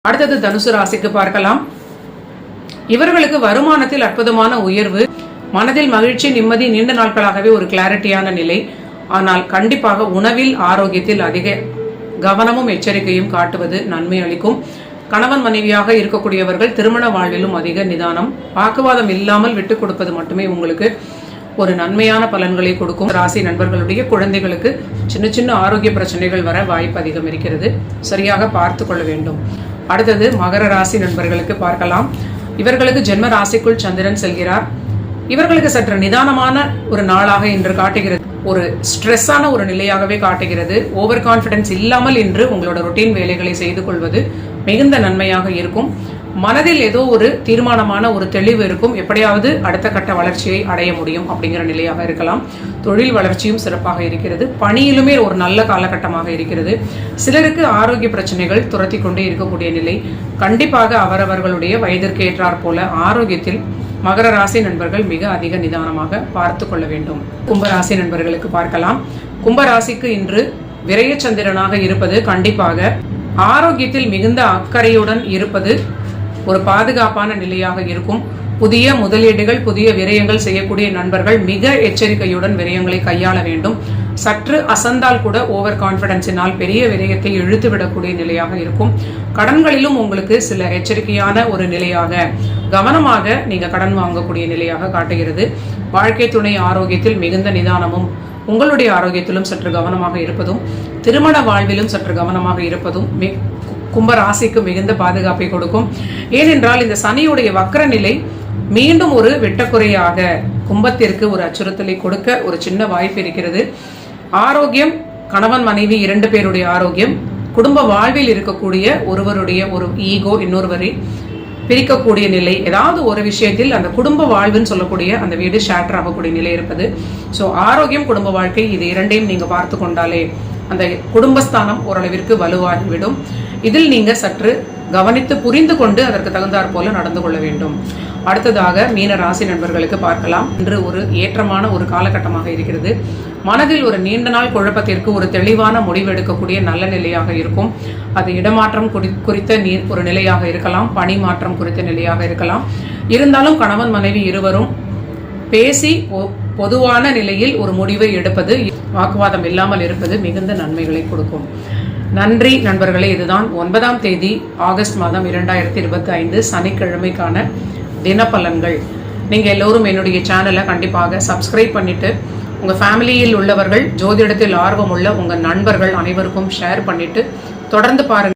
அடுத்தது தனுசு ராசிக்கு பார்க்கலாம். இவர்களுக்கு வருமானத்தில் அற்புதமான உயர்வு, மனதில் மகிழ்ச்சி, நிம்மதி, நீண்ட நாட்களாகவே ஒரு கிளாரிட்டியான நிலை. ஆனால் கண்டிப்பாக உணவில் ஆரோக்கியத்தில் அதிக கவனமும் எச்சரிக்கையும் காட்டுவது நன்மை அளிக்கும். கணவன் மனைவியாக இருக்கக்கூடியவர்கள் திருமண வாழ்விலும் அதிக நிதானம், வாக்குவாதம் இல்லாமல் விட்டுக் கொடுப்பது மட்டுமே உங்களுக்கு ஒரு நன்மையான பலன்களை கொடுக்கும். ராசி நண்பர்களுடைய குழந்தைகளுக்கு சின்ன சின்ன ஆரோக்கிய பிரச்சனைகள் வர வாய்ப்பு அதிகம் இருக்கிறது, சரியாக பார்த்து கொள்ள வேண்டும். அடுத்தது மகர ராசி நண்பர்களுக்கு பார்க்கலாம். இவர்களுக்கு ஜென்ம ராசிக்குள் சந்திரன் செல்கிறார். இவர்களுக்கு சற்று நிதானமான ஒரு நாளாக இன்று காட்டுகிறது, ஒரு ஸ்ட்ரெஸ்ஸான ஒரு நிலையாகவே காட்டுகிறது. ஓவர் கான்பிடன்ஸ் இல்லாமல் இன்று உங்களோட ரொட்டீன் வேலைகளை செய்து கொள்வது மிகுந்த நன்மையாக இருக்கும். மனதில் ஏதோ ஒரு தீர்மானமான ஒரு தெளிவு இருக்கும், எப்படியாவது அடுத்த கட்ட வளர்ச்சியை அடைய முடியும் அப்படிங்கிற நிலையாக இருக்கலாம். தொழில் வளர்ச்சியும் சிறப்பாக இருக்கிறது. பணியிலுமே ஒரு நல்ல காலகட்டமாக இருக்கிறது. சிலருக்கு ஆரோக்கிய பிரச்சனைகள் துரத்தி கொண்டே இருக்கக்கூடிய நிலை. கண்டிப்பாக அவரவர்களுடைய வயதிற்கு ஏற்றாற் போல ஆரோக்கியத்தில் மகர ராசி நண்பர்கள் மிக அதிக நிதானமாக பார்த்து கொள்ள வேண்டும். கும்பராசி நண்பர்களுக்கு பார்க்கலாம். கும்பராசிக்கு இன்று விரயச்சந்திரனாக இருப்பது கண்டிப்பாக ஆரோக்கியத்தில் மிகுந்த அக்கறையுடன் இருப்பது ஒரு பாதுகாப்பான நிலையாக இருக்கும். புதிய முதலீடுகள், புதிய விரயங்கள் செய்யக்கூடிய நண்பர்கள் மிக எச்சரிக்கையுடன் விரயங்களை கையாள வேண்டும். சற்று அசந்தால் கூட ஓவர் கான்பிடன்ஸினால் பெரிய விரயத்தை இழுத்துவிடக்கூடிய நிலையாக இருக்கும். கடன்களிலும் உங்களுக்கு சில எச்சரிக்கையான ஒரு நிலையாக, கவனமாக நீங்க கடன் வாங்கக்கூடிய நிலையாக காட்டுகிறது. வாழ்க்கை துணை ஆரோக்கியத்தில் மிகுந்த நிதானமும், உங்களுடைய ஆரோக்கியத்திலும் சற்று கவனமாக இருப்பதும், திருமண வாழ்விலும் சற்று கவனமாக இருப்பதும் கும்பராசிக்கு மிகுந்த பாதுகாப்பை கொடுக்கும். ஏனென்றால் இந்த சனியுடைய வக்ர நிலை மீண்டும் ஒரு வெட்டக்குறையாக கும்பத்திற்கு ஒரு அச்சுறுத்தலை கொடுக்க ஒரு சின்ன வாய்ப்பு இருக்கிறது. ஆரோக்கியம், கணவன் மனைவி இரண்டு பேருடைய ஆரோக்கியம், குடும்ப வாழ்வில் இருக்கக்கூடிய ஒருவருடைய ஒரு ஈகோ இன்னொருவரை பிரிக்கக்கூடிய நிலை, ஏதாவது ஒரு விஷயத்தில் அந்த குடும்ப வாழ்வுன்னு சொல்லக்கூடிய அந்த வீடு ஷேட்டர் ஆகக்கூடிய நிலை இருப்பது. ஸோ ஆரோக்கியம், குடும்ப வாழ்க்கை, இது இரண்டையும் நீங்க பார்த்து கொண்டாலே அந்த குடும்பஸ்தானம் ஓரளவிற்கு வலுவாகிவிடும். இதில் நீங்க சற்று கவனித்து புரிந்து கொண்டு அதற்கு தகுந்தாற் போல நடந்து கொள்ள வேண்டும். அடுத்ததாக மீன ராசி நண்பர்களுக்கு பார்க்கலாம். இன்று ஒரு ஏற்றமான ஒரு காலகட்டமாக இருக்கிறது. மனதில் ஒரு நீண்ட நாள் குழப்பத்திற்கு ஒரு தெளிவான முடிவு எடுக்கக்கூடிய நல்ல நிலையாக இருக்கும். அது இடமாற்றம் குறித்த ஒரு நிலையாக இருக்கலாம், பணி மாற்றம் குறித்த நிலையாக இருக்கலாம். இருந்தாலும் கணவன் மனைவி இருவரும் பேசி பொதுவான நிலையில் ஒரு முடிவை எடுப்பது, வாக்குவாதம் இல்லாமல் இருப்பது மிகுந்த நன்மைகளை கொடுக்கும். நன்றி நண்பர்களே. இதுதான் 9ஆம் தேதி ஆகஸ்ட் மாதம் 2025 சனிக்கிழமைக்கான தினப்பலன்கள். நீங்க எல்லோரும் என்னுடைய சேனலை கண்டிப்பாக சப்ஸ்கிரைப் பண்ணிட்டு உங்க ஃபேமிலியில் உள்ளவர்கள், ஜோதிடத்தில் ஆர்வம் உள்ள உங்க நண்பர்கள் அனைவருக்கும் ஷேர் பண்ணிட்டு தொடர்ந்து பாருங்க.